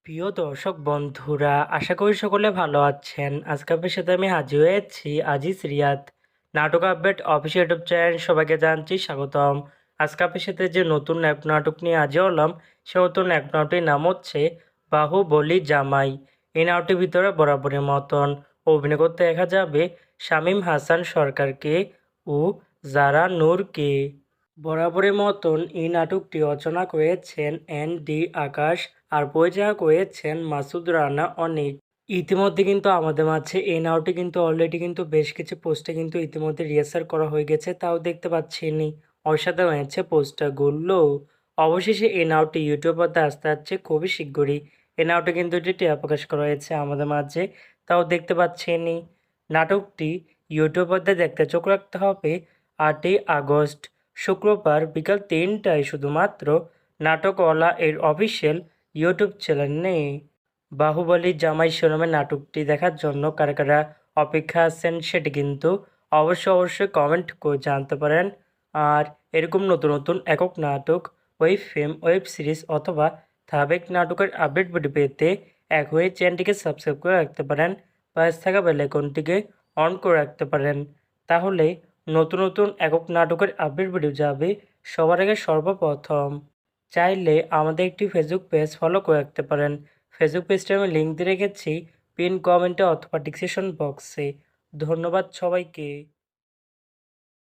প্রিয় দর্শক বন্ধুরা, আশা করি সকলে ভালো আছেন। আজকে আপনার সাথে আমি হাজির হয়েছি আজিজ রিয়াদ নাটক আপডেট অফিসিয়াল ইউটিউব চ্যানেল। সবাইকে জানাচ্ছি স্বাগতম। আজকে আপনার সাথে যে নতুন এক নাটক নিয়ে হাজির হলাম, সে নতুন এক নাটকটির নাম হচ্ছে বাহুবলী জামাই। এই নাটকটির ভিতরে বরাবরের মতন অভিনয় করতে দেখা যাবে শামীম হাসান সরকারকে ও জারা নূরকে। বরাবরের মতন এই নাটকটি রচনা করেছেন এন.ডি. আকাশ আর পরিচালনা করেছেন মাসুদ রানা অনিক। ইতিমধ্যে কিন্তু আমাদের মাঝে এই নাটকটি কিন্তু অলরেডি কিন্তু বেশ কিছু পোস্টে কিন্তু ইতিমধ্যে রিহার্সাল করা হয়ে গেছে, তাও দেখতে পাচ্ছেনি। অসাধারণ হয়েছে পোস্টারগুলো। অবশেষে এই নাটকটি ইউটিউব পর্দায় আসতে যাচ্ছে খুবই শীঘ্রই। এই নাটকটি কিন্তু একটি টিয়া প্রকাশ করা হয়েছে আমাদের মাঝে, তাও দেখতে পাচ্ছেনি। নাটকটি ইউটিউব পর্দায় দেখতে চোখ রাখতে হবে 8ই আগস্ট শুক্রবার বিকাল 3টায় শুধুমাত্র নাটকওয়ালা এর অফিসিয়াল ইউটিউব চ্যানেলে। বাহুবলী জামাই শিরোনামের নাটকটি দেখার জন্য কারা কারা অপেক্ষা আছেন সেটি কিন্তু অবশ্যই কমেন্ট করে জানতে পারেন। আর এরকম নতুন নতুন একক নাটক, ওয়েব ফিল্ম, ওয়েব সিরিজ অথবা ধারাবাহিক নাটকের আপডেট ভিডিও পেতে এখনই চ্যানেলটিকে সাবস্ক্রাইব করে রাখতে পারেন, পাশে থাকা বেল আইকনটিকে অন করে রাখতে পারেন। তাহলে নতুন নতুন একক নাটকের আপডেট ভিডিও যাবে সবার আগে সর্বপ্রথম। চাইলে আমাদের একটি ফেসবুক পেজ ফলো করে রাখতে পারেন। ফেসবুক পেজটা আমি লিঙ্ক দিয়ে রেখেছি পিন কমেন্টে অথবা ডিসক্রিপশন বক্সে। ধন্যবাদ সবাইকে।